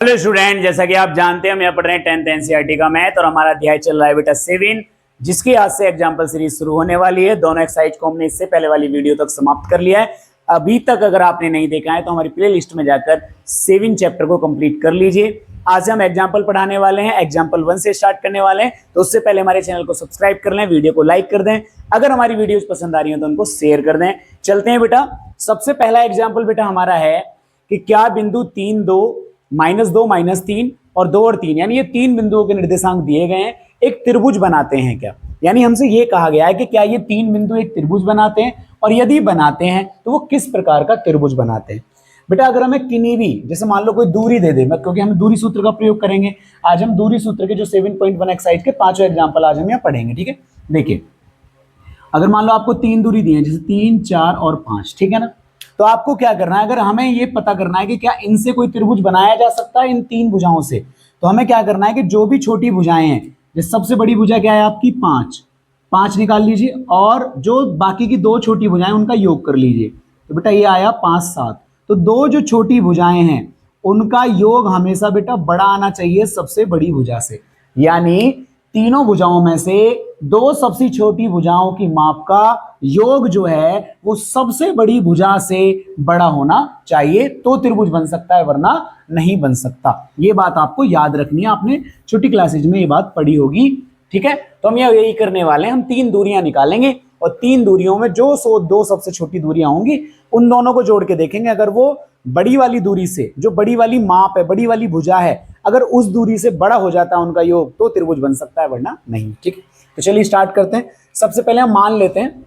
Hello student, जैसा कि आप जानते हैं हम यहाँ पढ़ रहे हैं 10th एनसीईआरटी का मैथ और हमारा अध्याय चल रहा है बेटा 7, जिसकी आज से एग्जाम्पल सीरीज शुरू होने वाली है। दोनों एक्सरसाइज को हमने इससे पहले वाली वीडियो तक समाप्त कर लिया है। अभी तक अगर आपने नहीं देखा है तो हमारी प्ले लिस्ट में जाकर 7 चैप्टर को कंप्लीट कर लीजिए। आज हम एग्जाम्पल पढ़ाने वाले हैं, एग्जाम्पल 1 से स्टार्ट करने वाले हैं। तो उससे पहले हमारे चैनल को सब्सक्राइब कर लें, वीडियो को लाइक कर दें, अगर हमारी वीडियोज पसंद आ रही है तो उनको शेयर कर दें। चलते हैं बेटा, सबसे पहला एग्जाम्पल बेटा हमारा है कि क्या बिंदु 3, 2, -2, -3 और 2 और 3 यानी ये 3 बिंदुओं के निर्देशांक दिए गए हैं, एक त्रिभुज बनाते हैं क्या। यानी हमसे ये कहा गया है कि क्या ये 3 बिंदु एक त्रिभुज बनाते हैं, और यदि बनाते हैं तो वो किस प्रकार का त्रिभुज बनाते हैं। बेटा अगर हमें किन्हीं भी, जैसे मान लो कोई दूरी दे दे, क्योंकि हम दूरी सूत्र का प्रयोग करेंगे आज, हम दूरी सूत्र के जो 7.1 एक्सरसाइज के 5 एग्जाम्पल आज हम यहाँ पढ़ेंगे। ठीक है, देखिए अगर मान लो आपको 3 दूरी दी है, जैसे 3, 4 और 5, ठीक है ना, तो आपको क्या करना है, अगर हमें ये पता करना है कि क्या इनसे कोई त्रिभुज बनाया जा सकता है इन 3 भुजाओं से, तो हमें क्या करना है कि जो भी छोटी भुजाएं हैं, जैसे सबसे बड़ी भुजा क्या है आपकी 5 निकाल लीजिए, और जो बाकी की 2 छोटी भुजाएं उनका योग कर लीजिए। तो बेटा ये आया 5, 7। तो 2 जो छोटी भुजाएं हैं उनका योग हमेशा बेटा बड़ा आना चाहिए सबसे बड़ी भुजा से। यानी तीनों भुजाओं में से 2 सबसे छोटी भुजाओं की माप का योग जो है वो सबसे बड़ी भुजा से बड़ा होना चाहिए, तो त्रिभुज बन सकता है, वरना नहीं बन सकता। ये बात आपको याद रखनी है, आपने छोटी क्लासेज में ये बात पढ़ी होगी। ठीक है, तो हम यही करने वाले हैं, हम 3 दूरियां निकालेंगे और 3 दूरियों में जो 2 सबसे छोटी दूरियां होंगी उन दोनों को जोड़ के देखेंगे। अगर वो बड़ी वाली दूरी से, जो बड़ी वाली माप है, बड़ी वाली भुजा है, अगर उस दूरी से बड़ा हो जाता है उनका योग, तो त्रिभुज बन सकता है, वरना नहीं। ठीक है, तो चलिए स्टार्ट करते हैं। सबसे पहले हम मान लेते हैं,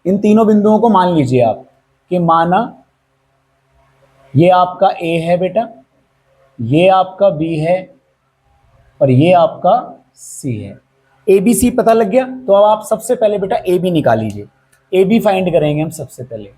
इन तीनों बिंदुओं को मान लीजिए आप कि माना ये आपका ए है बेटा, ये आपका बी है और ये आपका सी है। ए बी सी पता लग गया, तो अब आप सबसे पहले बेटा ए बी निकाल लीजिए। ए बी फाइंड करेंगे हम, सबसे पहले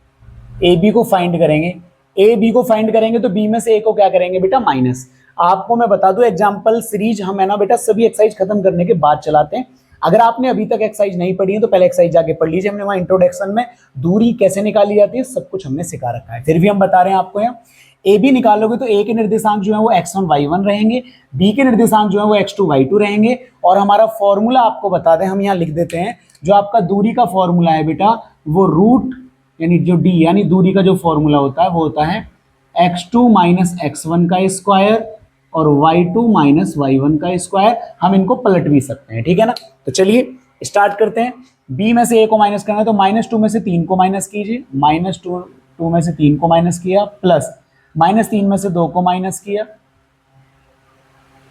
ए बी को फाइंड करेंगे। ए बी को फाइंड करेंगे तो बी में से ए को क्या करेंगे बेटा, माइनस। आपको मैं बता दूं एग्जाम्पल सीरीज हम है ना बेटा सभी एक्सरसाइज खत्म करने के बाद चलाते हैं। अगर आपने अभी तक एक्सरसाइज नहीं पढ़ी है तो पहले एक्सरसाइज जाके पढ़ लीजिए। हमने वहां इंट्रोडक्शन में दूरी कैसे निकाली जाती है सब कुछ हमने सिखा रखा है, फिर भी हम बता रहे हैं आपको। यहाँ ए बी निकालोगे तो ए के निर्देशांक जो है वो x1 y1 रहेंगे, बी के निर्देशांक जो है वो x2 y2 रहेंगे। और हमारा फॉर्मूला आपको बता दें, हम यहाँ लिख देते हैं, जो आपका दूरी का फॉर्मूला है बेटा वो रूट, यानी जो d यानी दूरी का जो फॉर्मूला होता है वो होता है x2 माइनस x1 का स्क्वायर और y2 माइनस y1 का स्क्वायर। हम इनको पलट भी सकते हैं, ठीक है ना। तो चलिए स्टार्ट करते हैं। b में से a को माइनस करना है तो -2 में से 3 को माइनस कीजिए, -2 में से 3 को माइनस किया, प्लस -3 में से 2 को माइनस किया।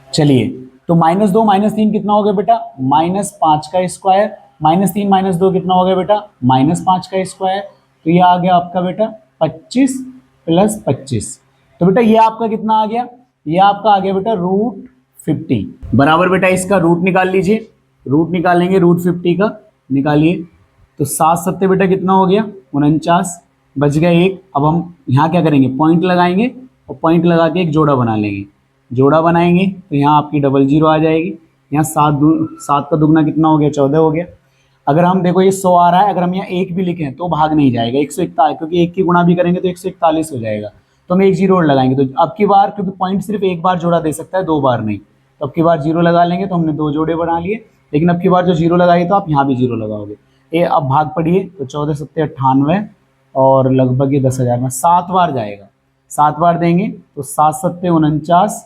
चलिए तो -2 -3 कितना हो गया बेटा, -5 का स्क्वायर, -3 -2 कितना हो गया बेटा, -5 का स्क्वायर। तो ये आ गया आपका बेटा 25 + 25। तो बेटा ये आपका कितना आ गया, ये आपका आ गया बेटा √50 बराबर बेटा इसका रूट निकाल लीजिए। रूट निकालेंगे √50 का, निकालिए। तो 7 7 बेटा कितना हो गया 49, बच गया 1। अब हम यहाँ क्या करेंगे, पॉइंट लगाएंगे और पॉइंट लगा के एक जोड़ा बना लेंगे। जोड़ा बनाएंगे तो यहाँ आपकी 00 आ जाएगी। यहाँ 7 का दुगना कितना हो गया, 14 हो गया। अगर हम देखो ये 100 आ रहा है, अगर हम यहाँ 1 भी लिखें तो भाग नहीं जाएगा, 141, क्योंकि 1 की गुणा भी करेंगे तो 141 हो जाएगा। तो हम 1 0 और लगाएंगे। तो अब की बार, क्योंकि पॉइंट सिर्फ एक बार जोड़ा दे सकता है, 2 बार नहीं, तो अब की बार 0 लगा लेंगे। तो हमने 2 जोड़े बना लिए, लेकिन अब की बार जो 0 लगाई तो आप यहाँ भी 0 लगाओगे। ये अब भाग पड़िए, तो 14 7 98 और लगभग ये 10,000 में 7 बार जाएगा। 7 बार देंगे तो 7 7 49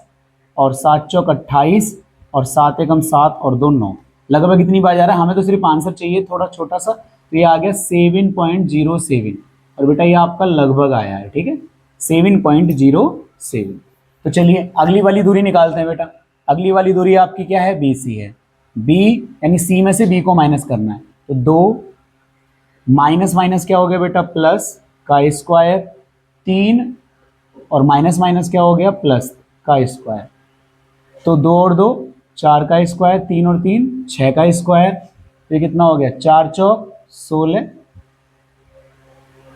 और 7 चौक 28 और 7 एकम 7 और 2 9, लगभग इतनी बार जा रहा है। हमें तो सिर्फ आंसर चाहिए थोड़ा छोटा सा, तो ये आ गया 7.07 और बेटा ये आपका लगभग आया है, ठीक है 7.07। तो चलिए अगली वाली दूरी निकालते हैं बेटा। अगली वाली दूरी आपकी क्या है, बी सी है। बी यानी सी में से बी को माइनस करना है, तो 2 माइनस माइनस क्या हो गया बेटा, प्लस का स्क्वायर, 3 और माइनस माइनस क्या हो गया, प्लस का स्क्वायर। तो 2 और 2 4 का स्क्वायर, 3 और 3 6 का स्क्वायर। तो ये कितना हो गया, 4 चौक 16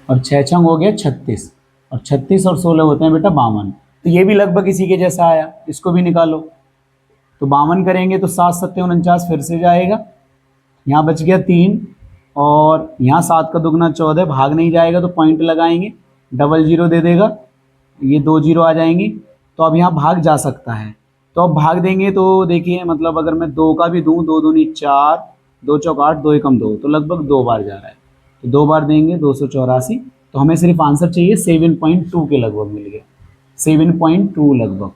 और 6 छंग हो गया 36, और 36 और 16 होते हैं बेटा 52। तो ये भी लगभग इसी के जैसा आया, इसको भी निकालो। तो 52 करेंगे तो 7 7 49 फिर से जाएगा, यहाँ बच गया 3 और यहाँ 7 का दुगना 14, भाग नहीं जाएगा तो पॉइंट लगाएंगे, 00 दे देगा, ये 2 0 आ जाएंगे। तो अब यहाँ भाग जा सकता है। तो अब भाग देंगे तो देखिए, मतलब अगर मैं 2 का भी दूँ, 2 दूनी 4, 2 चौक 8, 2 एकम 2, तो लगभग 2 बार जा रहा है। तो 2 बार देंगे 284, तो हमें सिर्फ आंसर चाहिए 7.2 के लगभग मिल गया, 7.2 लगभग।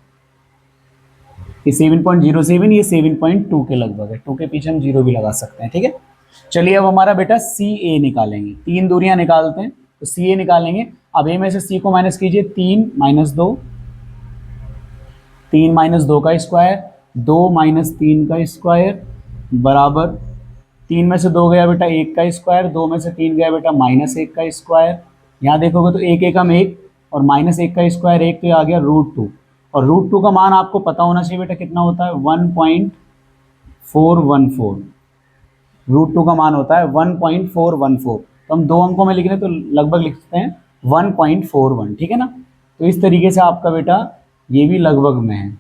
ये 7.07, ये 7.2 के लगभग है। 2 के पीछे हम 0 भी लगा सकते हैं, ठीक है। चलिए अब हमारा बेटा सी ए निकालेंगे, 3 दूरियां निकालते हैं, तो सी ए निकालेंगे। अब ए में से सी को माइनस कीजिए, 3 - 2, 3 - 2 का स्क्वायर, 2 - 3 का स्क्वायर बराबर 3 में से 2 गया बेटा 1 का स्क्वायर, 2 में से 3 गया बेटा -1 का स्क्वायर। यहाँ देखोगे तो 1 एकम 1 और -1 का स्क्वायर 1, तो ये आ गया √2। और √2 का मान आपको पता होना चाहिए बेटा कितना होता है, 1.414। √2 का मान होता है 1.414। तो हम 2 अंकों में लिख रहे हैं तो लगभग लिख सकते हैं 1.41, ठीक है ना। तो इस तरीके से आपका बेटा ये भी लगभग में है।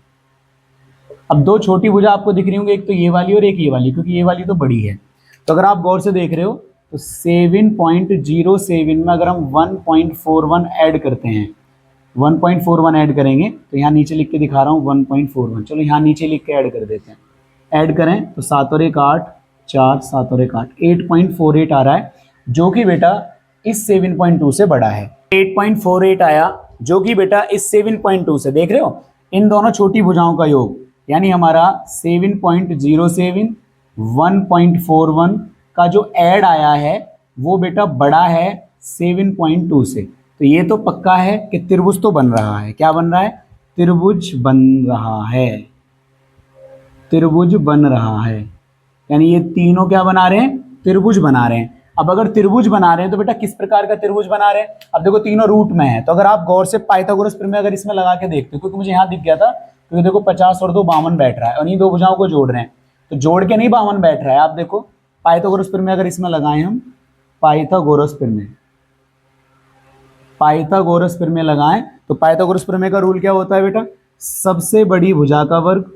अब 2 छोटी भुजा आपको दिख रही होंगी, एक तो ये वाली और एक ये वाली, क्योंकि ये वाली तो बड़ी है। तो अगर आप गौर से देख रहे हो तो 7.07 में अगर हम 1.41 ऐड करते हैं, 1.41 ऐड करेंगे, तो यहाँ नीचे लिख के दिखा रहा हूँ 1.41। चलो यहाँ नीचे लिख के ऐड कर देते हैं। ऐड करें तो 7 और 1 8, 4, 7 और 1 8, 8.48 आ रहा है, जो कि बेटा इस 7.2 से बड़ा है। 8.48 आया, जो कि बेटा इस 7.2 से, देख रहे हो, इन दोनों छोटी भुजाओं का योग, यानी हमारा 7.07 1.41 का जो ऐड आया है वो बेटा बड़ा है 7.2 से। तो ये तो पक्का है कि त्रिभुज तो बन रहा है। क्या बन रहा है? त्रिभुज बन रहा है, त्रिभुज बन रहा है। यानी ये तीनों क्या बना रहे हैं? त्रिभुज बना रहे हैं। अब अगर त्रिभुज बना रहे हैं तो बेटा किस प्रकार का त्रिभुज बना रहे हैं? अब देखो तीनों रूट में है, तो अगर आप गौर से पाइथागोरस प्रमेय अगर इसमें लगा के देखते हो, क्योंकि मुझे यहाँ दिख गया था, क्योंकि देखो 50 और 2 52 बैठ रहा है और इन दो भुजाओं को जोड़ रहे हैं, तो जोड़ के नहीं 52 बैठ रहा है। आप देखो पाइथागोरस प्रमेय अगर इसमें लगाएं हम, पाइथागोरस प्रमेय, पाइथागोरस प्रमेय लगाएं तो पाइथागोरस प्रमेय का रूल क्या होता है बेटा? सबसे बड़ी भुजा का वर्ग,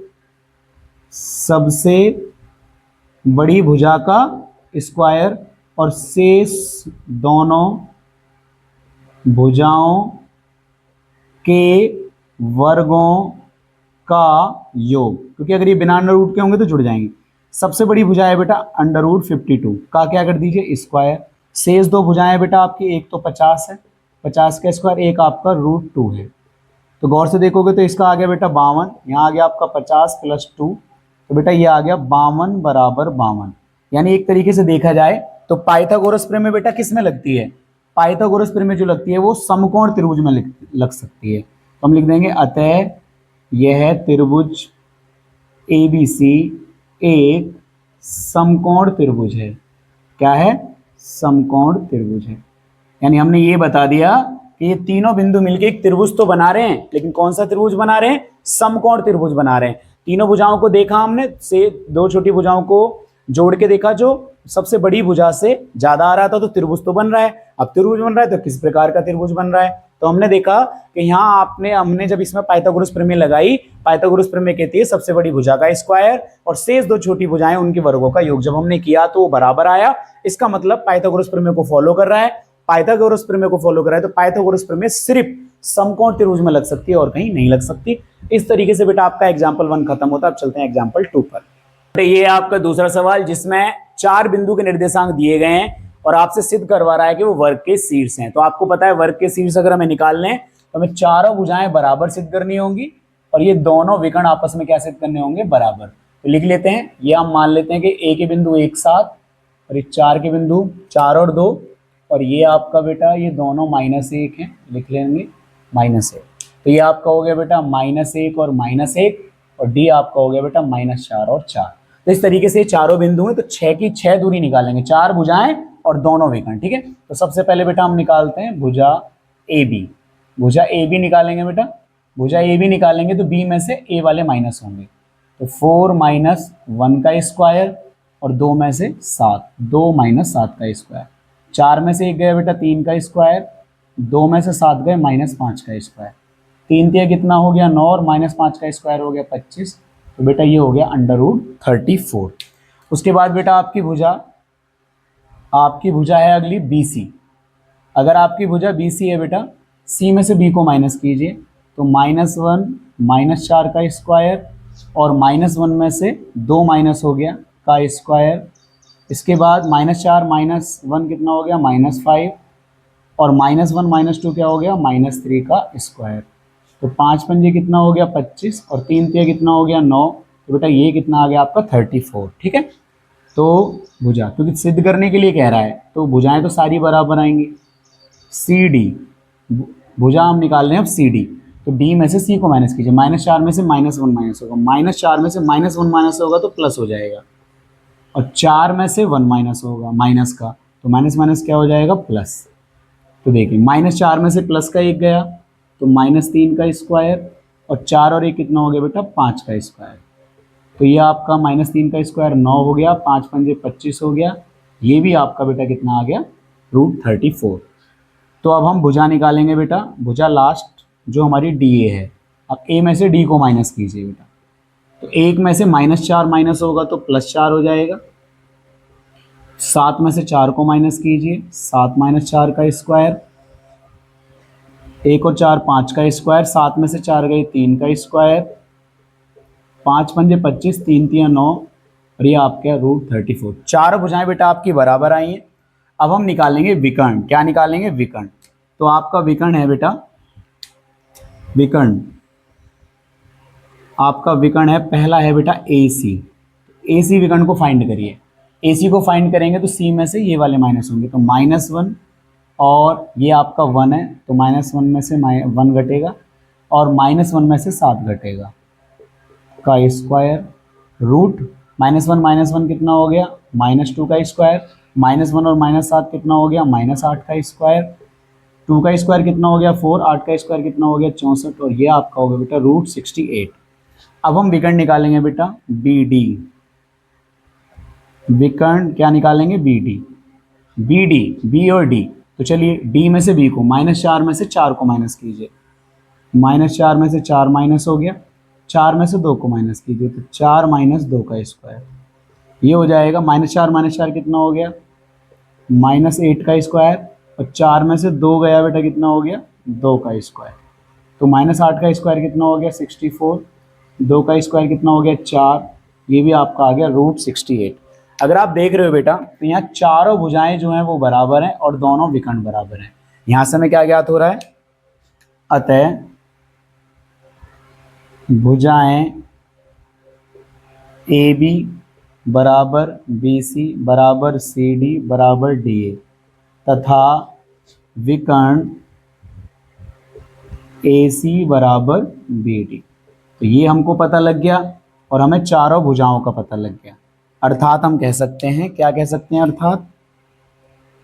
सबसे बड़ी भुजा का स्क्वायर और शेष दोनों भुजाओं के वर्गों का योग। क्योंकि अगर ये बिना अंडर रूट के होंगे तो जुड़ जाएंगे। सबसे बड़ी भुजा है बेटा √52 का क्या कर दीजिए स्क्वायर। शेष दो भुजाएं बेटा आपकी, एक तो 50 है, 50 का स्क्वायर, एक आपका √2 है। तो गौर से देखोगे तो इसका आ गया बेटा 52, यहाँ आ गया आपका 50 + 2, तो बेटा ये आ गया 52 बराबर 52। यानी एक तरीके से देखा जाए तो पाइथागोरस प्रमेय बेटा किस में लगती है? पाइथागोरस प्रमेय जो लगती है वो समकोण त्रिभुज में लग सकती है। तो हम लिख देंगे अतः यह त्रिभुज ABC एक समकोण त्रिभुज है। क्या है? समकोण त्रिभुज है। यानी हमने ये बता दिया कि ये तीनों बिंदु मिलके एक त्रिभुज तो बना रहे हैं, लेकिन कौन सा त्रिभुज बना रहे हैं? समकोण त्रिभुज बना रहे हैं। तीनों भुजाओं को देखा हमने, से दो छोटी भुजाओं को जोड़ के देखा, जो सबसे बड़ी भुजा से ज्यादा आ रहा था, तो त्रिभुज तो बन रहा है। अब त्रिभुज बन रहा है तो किस प्रकार का त्रिभुज बन रहा है? तो हमने देखा कि यहाँ हमने जब इसमें पाइथागोरस प्रमेय लगाई, पाइथागोरस प्रमेय कहती है सबसे बड़ी भुजा का स्क्वायर और शेष दो छोटी भुजाएं उनके वर्गों का योग। जब हमने किया तो वो बराबर आया। इसका मतलब पाइथागोरस प्रमेय को फॉलो कर रहा है। पाइथागोरस प्रमेय को फॉलो कर रहा है तो पाइथागोरस प्रमेय सिर्फ समकोण त्रिभुज में लग सकती है और कहीं नहीं लग सकती। इस तरीके से बेटा आपका एग्जाम्पल 1 खत्म होता है। अब चलते हैं एग्जाम्पल 2 पर। ये आपका दूसरा सवाल, जिसमें 4 बिंदु के निर्देशांक दिए गए हैं और आपसे सिद्ध करवा रहा है कि वो वर्ग के शीर्ष हैं। तो आपको पता है वर्ग के शीर्ष अगर हमें निकालने हैं तो हमें चारों भुजाएं बराबर सिद्ध करनी होंगी और ये दोनों विकर्ण आपस में क्या सिद्ध करने होंगे? बराबर। तो लिख लेते हैं, ये हम मान लेते हैं कि ए के बिंदु 1 7 और ये 4 के बिंदु 4 और 2, और ये आपका बेटा ये दोनों -1 है, लिख लेंगे -1। तो ये आपका हो गया बेटा -1 और -1, और डी आपका हो गया बेटा -4 और 4। तो इस तरीके से चारों बिंदु हैं, तो 6 की 6 दूरी निकालेंगे, 4 भुजाएं और दोनों विकर्ण। ठीक है, तो सबसे पहले बेटा हम निकालते हैं भुजा AB। भुजा AB निकालेंगे बेटा, भुजा AB निकालेंगे तो B में से A वाले माइनस होंगे, तो 4 - 1 का स्क्वायर और 2 में से 7, 2 - 7 का स्क्वायर। 4 में से 1 गया बेटा 3 का स्क्वायर, 2 में से 7 गए -5 का स्क्वायर। 3 तिया कितना हो गया 9 और -5 का स्क्वायर हो गया 25। तो बेटा ये हो गया √34। उसके बाद बेटा आपकी भुजा है अगली BC। अगर आपकी भुजा BC है बेटा, C में से B को माइनस कीजिए, तो -1 -4 का स्क्वायर, और -1 में से 2 माइनस हो गया का स्क्वायर। इसके बाद -4 -1 कितना हो गया, -5, और -1 -2 क्या हो गया, -3 का स्क्वायर। तो 5 पंजे कितना हो गया 25, और 3 तिया कितना हो गया 9। तो बेटा ये कितना आ गया आपका 34। ठीक है, तो भुजा, क्योंकि सिद्ध करने के लिए कह रहा है तो भुजाएं तो सारी बराबर आएंगी। सी डी, भुजा हम निकाल रहे हैं अब सी डी। तो डी में से सी को माइनस कीजिए, -4 में से -1 माइनस होगा, -4 में से -1 माइनस होगा तो प्लस हो जाएगा, और 4 में से 1 माइनस होगा माइनस का, तो माइनस माइनस क्या हो जाएगा प्लस। तो देखिए -4 में से प्लस का 1 गया तो -3 का स्क्वायर, और 4 और 1 कितना हो गया बेटा 5 का स्क्वायर। तो ये आपका -3 का स्क्वायर 9 हो गया, 5 पंजे 25 हो गया। ये भी आपका बेटा कितना आ गया, √34। तो अब हम भुजा निकालेंगे बेटा, भुजा लास्ट जो हमारी डी ए है। अब ए में से डी को माइनस कीजिए बेटा, तो 1 में से -4 माइनस होगा तो +4 हो जाएगा। 7 में से 4 को माइनस कीजिए, 7 - 4 का स्क्वायर, 1 और 4 5 का स्क्वायर, 7 में से 4 गए 3 का स्क्वायर, 5 पंजे 25, 3 तिया 9, और ये आपके √34। चारों भुजाएं बेटा आपकी बराबर आई हैं। अब हम निकालेंगे विकर्ण। क्या निकालेंगे, विकर्ण। तो आपका विकर्ण है बेटा, विकर्ण आपका विकर्ण है, पहला है बेटा ए सी। ए सी विकर्ण को फाइंड करिए। ए सी को फाइंड करेंगे तो सी में से ये वाले माइनस होंगे, तो -1, और ये आपका 1 है तो -1 में से 1 घटेगा, और -1 में से 7 घटेगा का स्क्वायर, रूट -1 -1 कितना हो गया -2 का स्क्वायर, -1 और -7 कितना हो गया -8 का स्क्वायर, 2 का स्क्वायर कितना हो गया 4, 8 का स्क्वायर कितना हो गया 64, और ये आपका हो गया बेटा √68। अब हम विकर्ण निकालेंगे बेटा बी डी। विकर्ण क्या निकालेंगे, B D. B D, B और डी, तो चलिए डी में से बी को, -4 में से 4 को माइनस कीजिए, -4 में से 4 माइनस हो गया, 4 में से 2 को माइनस कीजिए, तो 4 - 2 का स्क्वायर, ये हो जाएगा -4 - 4 कितना हो गया -8 का स्क्वायर, और 4 में से 2 गया बेटा कितना हो गया 2 का स्क्वायर, तो -8 का स्क्वायर कितना हो गया 64, 2 का स्क्वायर कितना हो गया 4, ये भी आपका आ गया √68। अगर आप देख रहे हो बेटा तो यहाँ चारों भुजाएं जो हैं वो बराबर हैं और दोनों विकर्ण बराबर हैं। यहाँ से हमें क्या ज्ञात हो रहा है, अतः भुजाएं ए बी बराबर बी सी बराबर सी डी बराबर डी ए तथा विकर्ण ए सी बराबर बी डी। तो ये हमको पता लग गया और हमें चारों भुजाओं का पता लग गया। अर्थात हम कह सकते हैं, क्या कह सकते हैं,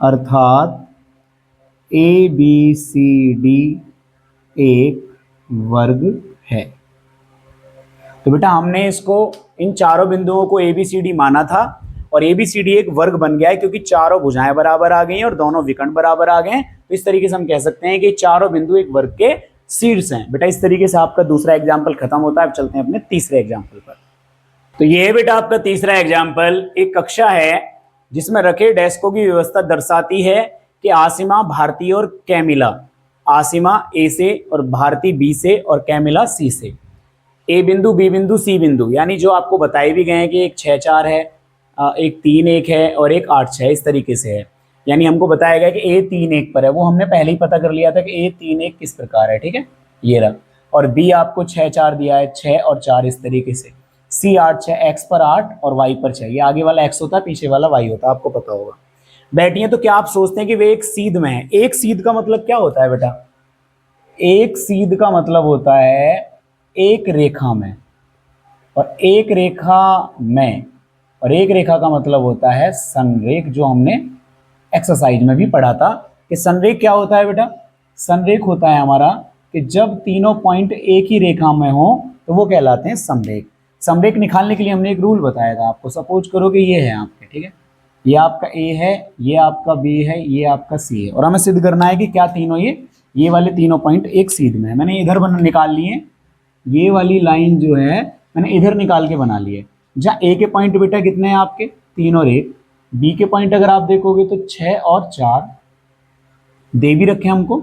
अर्थात ए बी सी डी एक वर्ग है। तो बेटा हमने इसको, इन चारों बिंदुओं को ए बी सी डी माना था, और ए बी सी डी एक वर्ग बन गया है क्योंकि चारों भुजाएं बराबर आ गई हैं और दोनों विकर्ण बराबर आ गए हैं। तो इस तरीके से हम कह सकते हैं कि चारों बिंदु एक वर्ग के शीर्ष हैं। बेटा इस तरीके से आपका दूसरा एग्जाम्पल खत्म होता है। अब चलते हैं अपने तीसरे एग्जाम्पल पर। तो ये है बेटा आपका तीसरा एग्जाम्पल। एक कक्षा है जिसमें रखे डेस्कों की व्यवस्था दर्शाती है कि आसिमा, भारती और कैमिला, आसिमा ए से और भारती बी से और कैमिला सी से, ए बिंदु बी बिंदु सी बिंदु, यानी जो आपको बताए भी गए हैं कि एक 6-4 है, एक 3-1 है और एक 8-6, इस तरीके से है। यानी हमको बताया गया कि ए 3-1 पर है, वो हमने पहले ही पता कर लिया था कि ए 3-1 किस प्रकार है, ठीक है, ये रहा। और बी आपको 6-4 दिया है, 6 और 4 इस तरीके से। सी 8-6, एक्स पर 8 और वाई पर 6, ये आगे वाला एक्स होता है, पीछे वाला वाई होता है, आपको पता होगा। बैठिए, तो क्या आप सोचते हैं कि वे एक सीध में है? एक सीध का मतलब क्या होता है बेटा? एक सीध का मतलब होता है एक रेखा में, और एक रेखा में, और एक रेखा का मतलब होता है संरेख, जो हमने एक्सरसाइज में भी पढ़ा था कि संरेख क्या होता है बेटा? संरेख होता है हमारा कि जब तीनों पॉइंट एक ही रेखा में हो तो वो कहलाते हैं समरेख। समरेख निकालने के लिए हमने एक रूल बताया था आपको। सपोज करो कि ये है आपके, ठीक है, ये आपका ए है, ये आपका बी है, ये आपका सी है, और हमें सिद्ध करना है कि क्या तीनों ये वाले तीनों पॉइंट एक सीध में है। मैंने इधर निकाल लिए, ये वाली लाइन जो है मैंने इधर निकाल के बना ली है। जहाँ ए के पॉइंट बेटा कितने हैं आपके? 3 और 1। बी के पॉइंट अगर आप देखोगे तो 6 और 4 दे भी रखे हमको,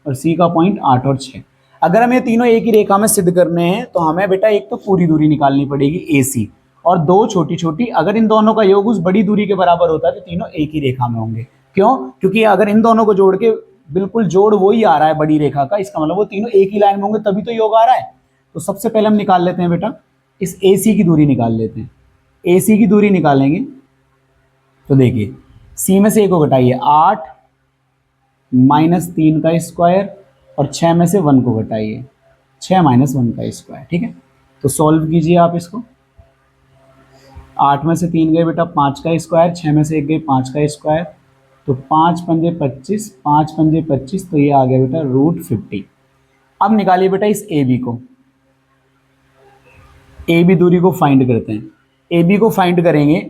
और सी का पॉइंट 8 और 6। अगर हमें तीनों एक ही रेखा में सिद्ध करने हैं तो हमें बेटा एक तो पूरी दूरी निकालनी पड़ेगी AC, और दो छोटी छोटी। अगर इन दोनों का योग उस बड़ी दूरी के बराबर होता है तो तीनों एक ही रेखा में होंगे। क्यों? क्योंकि अगर इन दोनों को जोड़ के बिल्कुल जोड़ वही आ रहा है बड़ी रेखा का, इसका मतलब वो तीनों एक ही लाइन में होंगे तभी तो योग आ रहा है। तो सबसे पहले हम निकाल लेते हैं बेटा इस AC की दूरी निकाल लेते हैं। AC की दूरी निकालेंगे तो देखिए C में से 1 को घटाइए, 8 माइनस 3 का स्क्वायर, और 6 में से 1 को घटाइए, 6 माइनस 1 का स्क्वायर। ठीक है, तो सॉल्व कीजिए आप इसको। 8 में से 3 गए बेटा 5 का स्क्वायर, 6 में से 1 गए 5 का स्क्वायर, तो 5 पंजे 25, 5 पंजे 25, तो ये आ गया बेटा √50। अब निकालिए बेटा इस AB को, AB दूरी को फाइंड करते हैं। AB को फाइंड करेंगे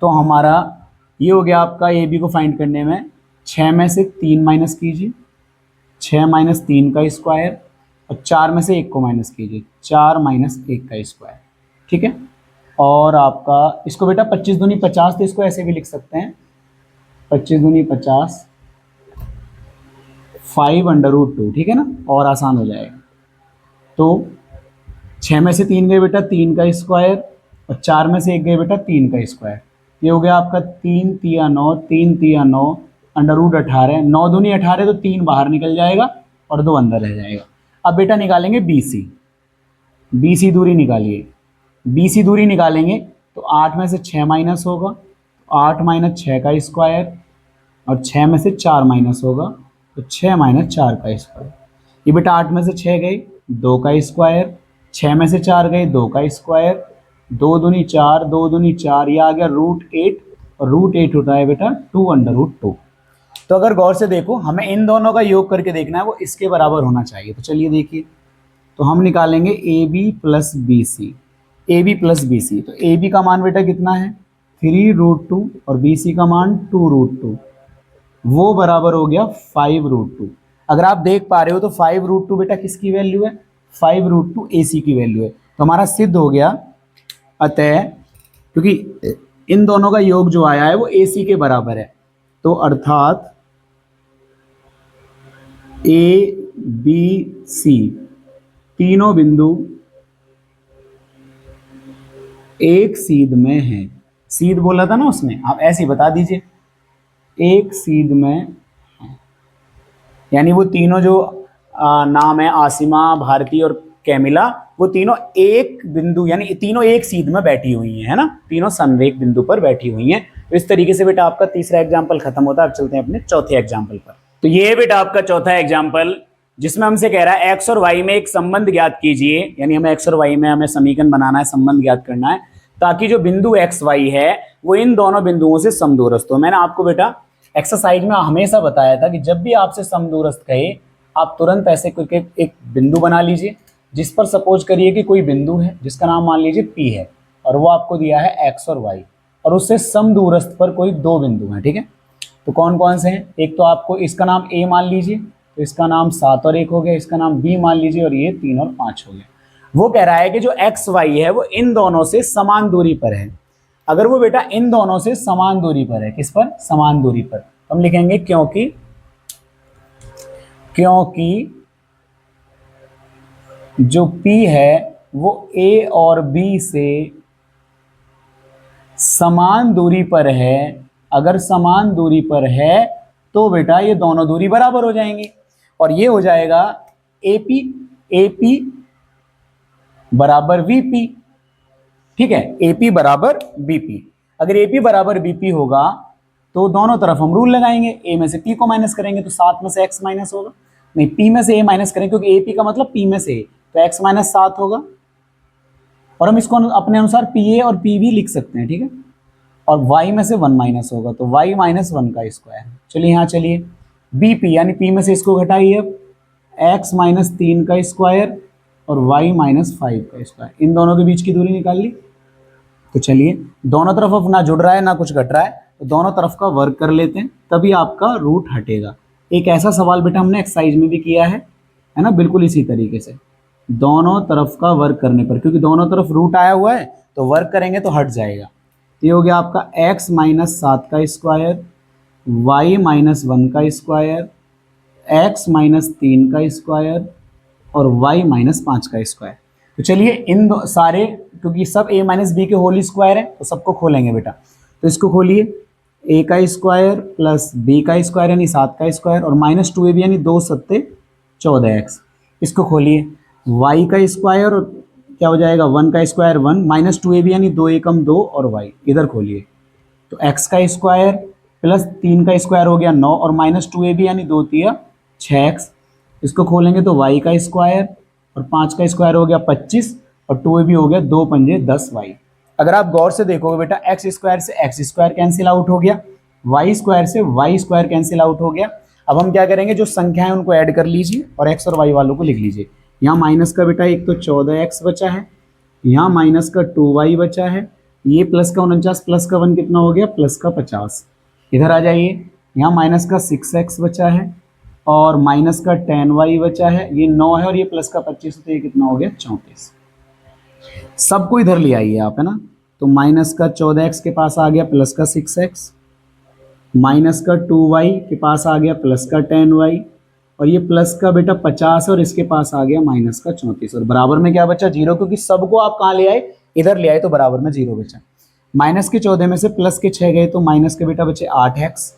तो हमारा ये हो गया आपका AB को फाइंड करने में 6 में से 3 माइनस कीजिए, 6 माइनस 3 का स्क्वायर, और 4 में से 1 को माइनस कीजिए, 4 माइनस 1 का स्क्वायर। ठीक है, और आपका इसको बेटा 25 दूनी 50, तो इसको ऐसे भी लिख सकते हैं 25 दूनी 50, 5√2। ठीक है ना, और आसान हो जाएगा। तो 6 में से 3 गए बेटा 3 का स्क्वायर, और 4 में से 1 गए बेटा 3 का स्क्वायर। ये हो गया आपका 3 तिया 9, 3 तिया 9, √18, 9 दूनी 18, तो 3 बाहर निकल जाएगा और 2 अंदर रह जाएगा। अब बेटा निकालेंगे BC, BC दूरी निकालिए। BC दूरी निकालेंगे तो 8 में से 6 माइनस होगा, 8 माइनस 6 का स्क्वायर, और 6 में से 4 माइनस होगा तो 6 माइनस 4 का स्क्वायर। ये बेटा 8 में से 6 गए 2 का स्क्वायर, 6 में से 4 गए 2 का स्क्वायर, 2 दूनी 4, 2 दूनी 4, ये आ गया √8, और √8 होता है बेटा 2√2। तो अगर गौर से देखो हमें इन दोनों का योग करके देखना है, वो इसके बराबर होना चाहिए। तो चलिए देखिए, तो हम निकालेंगे AB plus BC, AB plus BC। तो AB का मान बेटा कितना है 3√2, और BC का मान 2√2, वो बराबर हो गया 5√2। अगर आप देख पा रहे हो तो 5√2 बेटा किसकी वैल्यू है, 5√2 AC की वैल्यू है। तो हमारा सिद्ध हो गया, अतः क्योंकि इन दोनों का योग जो आया है वो AC के बराबर है, तो अर्थात ABC तीनों बिंदु एक सीध में हैं। सीध बोला था ना उसने, आप ऐसे ही बता दीजिए, एक सीध में हैं। यानी वो तीनों जो नाम है आसिमा, भारती और कैमिला, वो तीनों एक बिंदु यानी तीनों एक सीध में बैठी हुई हैं, है ना, तीनों संरेख बिंदु पर बैठी हुई हैं। तो इस तरीके से बेटा आपका तीसरा एग्जाम्पल खत्म होता है। अब चलते हैं अपने चौथे एग्जाम्पल पर। तो ये बेटा आपका चौथा एग्जाम्पल, जिसमें हमसे कह रहा है x और y में एक संबंध ज्ञात कीजिए, यानी हमें x और y में हमें समीकरण बनाना है, संबंध ज्ञात करना है, ताकि जो बिंदु x y है वो इन दोनों बिंदुओं से समदूरस्थ हो। मैंने आपको बेटा एक्सरसाइज में हमेशा बताया था कि जब भी आपसे समदूरस्थ कहे आप तुरंत ऐसे करके एक बिंदु बना लीजिए, जिस पर सपोज करिए कि कोई बिंदु है जिसका नाम मान लीजिए P है, और वो आपको दिया है x और y, और उससे समदूरस्थ पर कोई दो बिंदु हैं। ठीक है, तो कौन कौन से हैं, एक तो आपको इसका नाम A मान लीजिए, तो इसका नाम 7 और 1 हो गया, इसका नाम B मान लीजिए, और ये 3 और 5 हो गया। वो कह रहा है कि जो x y है वो इन दोनों से समान दूरी पर है। अगर वो बेटा इन दोनों से समान दूरी पर है, किस पर, समान दूरी पर, तो हम लिखेंगे क्योंकि जो P है वो A और B से समान दूरी पर है। अगर समान दूरी पर है तो बेटा ये दोनों दूरी बराबर हो जाएंगी, और ये हो जाएगा AP बराबर VP। ठीक है, AP बराबर BP। अगर AP बराबर BP होगा तो दोनों तरफ हम रूल लगाएंगे, A में से P को माइनस करेंगे तो 7 में से x माइनस होगा, नहीं P में से A माइनस करेंगे क्योंकि AP का मतलब P में से A, तो x माइनस 7 होगा। और हम इसको अपने अनुसार PA और PB लिख सकते हैं। ठीक है, और y में से 1 माइनस होगा तो y माइनस 1 का स्क्वायर। चलिए यहाँ चलिए BP यानी P में से इसको घटाइए, अब x माइनस 3 का स्क्वायर और y माइनस 5 का स्क्वायर, इन दोनों के बीच की दूरी निकाल ली। तो चलिए दोनों तरफ अब ना जुड़ रहा है ना कुछ घट रहा है, तो दोनों तरफ का वर्क कर लेते हैं, तभी आपका रूट हटेगा। एक ऐसा सवाल बेटा हमने एक्सरसाइज में भी किया है ना, बिल्कुल इसी तरीके से दोनों तरफ का वर्क करने पर, क्योंकि दोनों तरफ रूट आया हुआ है तो वर्क करेंगे तो हट जाएगा। तो ये हो गया आपका x माइनस 7 का स्क्वायर, y माइनस 1 का स्क्वायर, x माइनस 3 का स्क्वायर, और y माइनस 5 का स्क्वायर। तो चलिए इन सारे, क्योंकि सब a माइनस बी के होल स्क्वायर है तो सबको खोलेंगे बेटा। तो इसको खोलिए, a का स्क्वायर प्लस b का स्क्वायर यानी 7 का स्क्वायर और माइनस 2ab यानी 2 सत्ते 14x। इसको खोलिए, y का स्क्वायर और क्या हो जाएगा 1 का स्क्वायर 1 माइनस 2ab यानी 2 एकम 2 और y इधर खोलिए। तो x का स्क्वायर प्लस 3 का स्क्वायर हो गया 9 और माइनस 2ab यानी 2 तिया 6x। इसको खोलेंगे तो y का स्क्वायर और 5 का स्क्वायर हो गया 25 और 2ab हो गया 2 पंजे 10y। अगर आप गौर से देखोगे बेटा एक्स स्क्वायर से एक्स स्क्वायर कैंसिल आउट हो गया, वाई स्क्वायर से वाई स्क्वायर कैंसिल आउट हो गया। अब हम क्या करेंगे, जो संख्या है उनको ऐड कर लीजिए और एक्स और वाई वालों को लिख लीजिए। यहाँ माइनस का बेटा एक तो 14x बचा है, यहाँ माइनस का 2y बचा है, ये प्लस का 49 प्लस का 1 कितना हो गया प्लस का 50। इधर आ जाइए, यहाँ माइनस का 6x बचा है और माइनस का 10y बचा है, ये 9 है और ये प्लस का 25 तो ये कितना हो गया 34। सबको इधर ले आइए आप, है ना। तो माइनस का 14x के पास आ गया प्लस का 6x, माइनस का 2y के पास आ गया प्लस का 10y और ये प्लस का बेटा 50 और इसके पास आ गया माइनस का 34 और बराबर में क्या बचा 0, क्योंकि सबको आप कहाँ ले आए इधर ले आए तो बराबर में 0 बचा। माइनस के 14 में से प्लस के 6 गए तो माइनस के बेटा बचे 8x,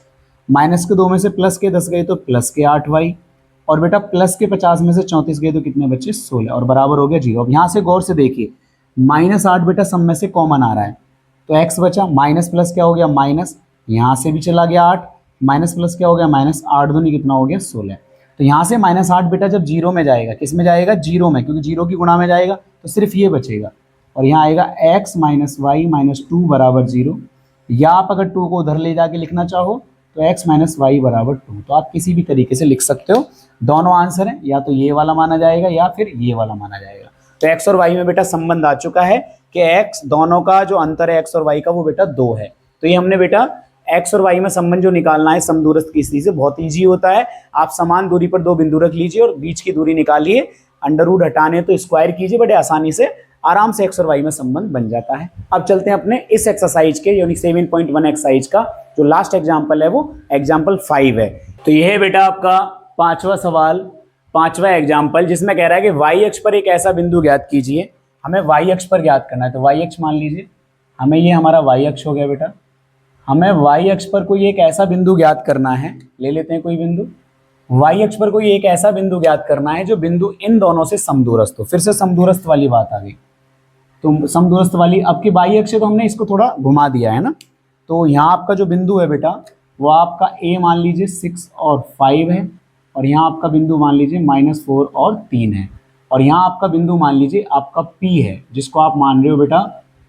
माइनस के 2 में से प्लस के 10 गए तो प्लस के 8y और बेटा प्लस के 50 में से 34 गए तो कितने बचे 16 और बराबर हो गया 0। अब यहाँ से गौर से देखिए -8 बेटा सब में से कॉमन आ रहा है तो x बचा, माइनस प्लस क्या हो गया माइनस, यहाँ से भी चला गया 8, माइनस प्लस क्या हो गया माइनस, 8 दूनी कितना हो गया 16। तो यहाँ से -8 बेटा जब 0 में जाएगा, किस में जाएगा 0 में, क्योंकि 0 की गुणा में जाएगा तो सिर्फ ये बचेगा और यहाँ आएगा x माइनस वाई माइनस 2 बराबर 0। या आप अगर 2 को उधर ले जाके लिखना चाहो तो x माइनस वाई बराबर 2, तो आप किसी भी तरीके से लिख सकते हो। दोनों आंसर है, या तो ये वाला माना जाएगा या फिर ये वाला माना जाएगा। तो x और y में बेटा संबंध आ चुका है कि x दोनों का जो अंतर है x और y का वो बेटा 2 है। तो ये हमने बेटा x और y में संबंध जो निकालना है समदूरस्थ की स्थिति से, बहुत ईजी होता है। आप समान दूरी पर 2 बिंदु रख लीजिए और बीच की दूरी निकालिए, अंडर रूट हटाने तो स्क्वायर कीजिए, बड़े आसानी से आराम से x और y में संबंध बन जाता है। अब चलते हैं अपने इस एक्सरसाइज के यानी 7.1 एक्सरसाइज का जो लास्ट एग्जाम्पल है वो एग्जाम्पल 5 है। तो ये है बेटा आपका 5वां सवाल, 5वां एग्जाम्पल, जिसमें कह रहा है कि वाई अक्ष पर एक ऐसा बिंदु ज्ञात कीजिए। हमें वाई अक्ष पर ज्ञात करना है, तो वाई अक्ष मान लीजिए, हमें ये हमारा वाई अक्ष हो गया बेटा। हमें वाई अक्ष पर कोई एक ऐसा बिंदु ज्ञात करना है, ले लेते हैं कोई बिंदु। वाई अक्ष पर कोई एक ऐसा बिंदु ज्ञात करना है जो बिंदु इन दोनों से समदूरस्थ हो। फिर से समदूरस्थ वाली बात आ गई, तो समदूरस्थ वाली आपकी वाई अक्ष है तो हमने इसको थोड़ा घुमा दिया है ना। तो यहाँ आपका जो बिंदु है बेटा वो आपका ए मान लीजिए 6 और 5 है और यहाँ आपका बिंदु मान लीजिए -4 और 3 है और यहाँ आपका बिंदु मान लीजिए आपका P है जिसको आप मान रहे हो बेटा।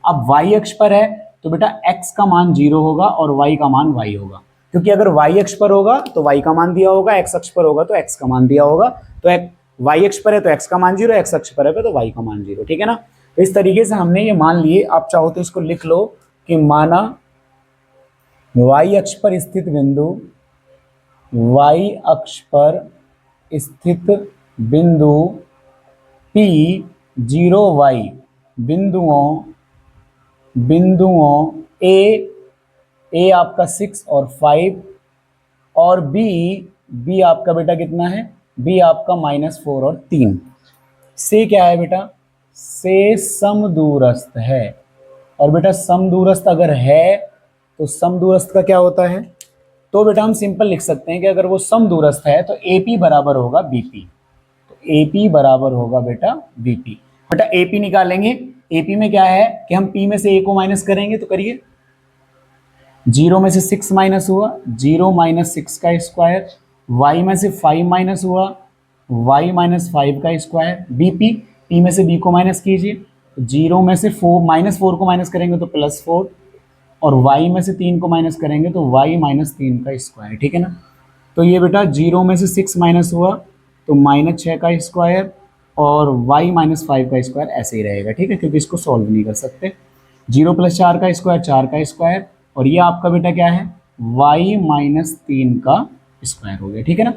अब y अक्ष पर है तो बेटा x का मान 0 होगा और y का मान y होगा, क्योंकि अगर y अक्ष पर होगा तो y का मान दिया होगा, x अक्ष पर होगा तो x का मान दिया होगा। तो y अक्ष पर है तो x का मान 0, x अक्ष पर है तो y का मान 0, ठीक है ना। तो इस तरीके से हमने ये मान लिए। आप चाहो तो इसको लिख लो कि माना y अक्ष पर स्थित बिंदु, y अक्ष पर स्थित बिंदु P 0y बिंदुओं A आपका 6 और 5 और B आपका बेटा कितना है, B आपका -4 और 3 से क्या है बेटा, से समदूरस्थ है। और बेटा समदूरस्थ अगर है तो समदूरस्थ का क्या होता है, तो बेटा हम सिंपल लिख सकते हैं कि अगर वो समदूरस्थ है तो AP बराबर होगा BP। तो AP बराबर होगा बेटा BP। बेटा AP निकालेंगे, AP में क्या है कि हम P में से A को माइनस करेंगे, तो करिए। 0 में से 6 माइनस हुआ, 0 - 6 का स्क्वायर, y में से 5 माइनस हुआ, y - 5 का स्क्वायर, BP, P में से B को माइनस कीजिए, 0 में से -4 को माइनस करेंगे तो +4 और y में से 3 को माइनस करेंगे तो y - 3 का स्क्वायर, ठीक है ना। तो ये बेटा 0 में से 6 माइनस हुआ तो -6 का स्क्वायर और y - 5 का स्क्वायर ऐसे ही रहेगा, ठीक है, क्योंकि इसको सॉल्व नहीं कर सकते। 0 + 4 का स्क्वायर 4 का स्क्वायर और ये आपका बेटा क्या है y - 3 का स्क्वायर हो गया, ठीक है ना।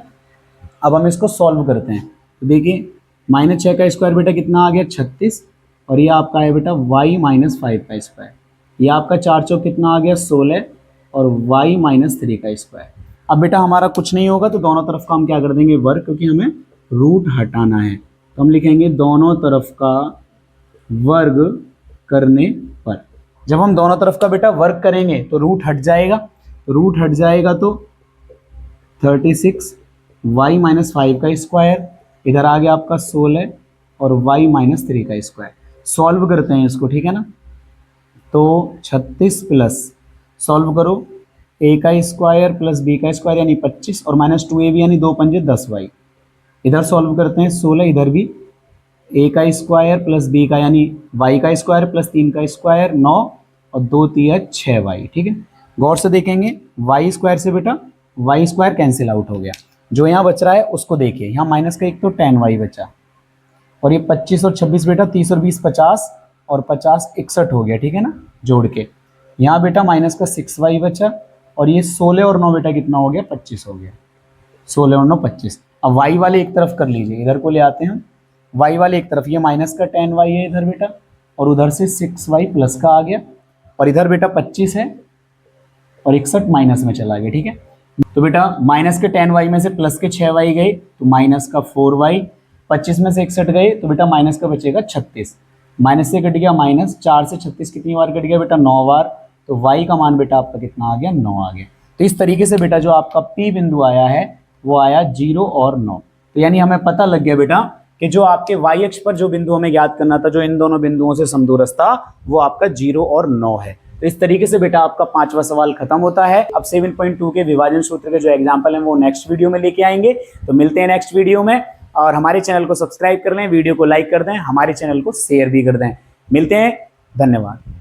अब हम इसको सॉल्व करते हैं तो देखिए -6 का स्क्वायर बेटा कितना आ गया 36 और ये आपका है बेटा y - 5 का स्क्वायर, ये आपका 4 चौक कितना आ गया 16 और y - 3 का स्क्वायर। अब बेटा हमारा कुछ नहीं होगा तो दोनों तरफ का हम क्या कर देंगे वर्ग, क्योंकि हमें रूट हटाना है। तो हम लिखेंगे दोनों तरफ का वर्ग करने पर। जब हम दोनों तरफ का बेटा वर्ग करेंगे तो रूट हट जाएगा, रूट हट जाएगा तो 36 y माइनस 5 का स्क्वायर, इधर आ गया आपका 16 और y माइनस 3 का स्क्वायर। सॉल्व करते हैं इसको, ठीक है ना। तो 36 प्लस सॉल्व करो a का स्क्वायर प्लस b का स्क्वायर यानी 25 और माइनस 2ab यानी 2 पंजे 10y। इधर सॉल्व करते हैं 16, इधर भी a का स्क्वायर प्लस b का यानी y का स्क्वायर प्लस 3 का स्क्वायर 9 और 2 3 6y। ठीक है, गौर से देखेंगे y स्क्वायर से बेटा y स्क्वायर कैंसिल आउट हो गया, जो यहाँ बच रहा है उसको देखिए, यहाँ माइनस का एक तो 10y बचा और ये 25 और 26 बेटा 30 और 20 50 और 50 61 हो गया, ठीक है ना, जोड़ के। यहाँ बेटा माइनस का 6y बचा और ये 16 और 9 बेटा कितना हो गया 25 हो गया, 16 और 9 25। अब y वाले एक तरफ कर लीजिए, इधर को ले आते हैं y वाले एक तरफ, ये माइनस का 10y है इधर बेटा और उधर से 6y प्लस का आ गया और इधर बेटा 25 है और 61 माइनस में चला गया। ठीक है, तो बेटा माइनस के 10y में से प्लस के 6y गए तो माइनस का 4y, 25 में से 61 गए तो बेटा माइनस का बचेगा 36, माइनस से कट गया माइनस, 4 से 36 कितनी बार कट गया बेटा 9 बार, तो y का मान बेटा आपका कितना आ गया 9 आ गया। तो इस तरीके से बेटा जो आपका P बिंदु आया है वो आया 0 और 9। तो यानी हमें पता लग गया बेटा कि जो आपके y अक्ष पर जो बिंदु हमें ज्ञात करना था, जो इन दोनों बिंदुओं से समदूरस्थ था, वो आपका 0 और 9 है। तो इस तरीके से बेटा आपका 5वां सवाल खत्म होता है। अब 7.2 के विभाजन सूत्र के जो एग्जाम्पल हैं वो नेक्स्ट वीडियो में लेके आएंगे। तो मिलते हैं नेक्स्ट वीडियो में, और हमारे चैनल को सब्सक्राइब कर लें, वीडियो को लाइक कर दें, हमारे चैनल को शेयर भी कर दें। मिलते हैं, धन्यवाद।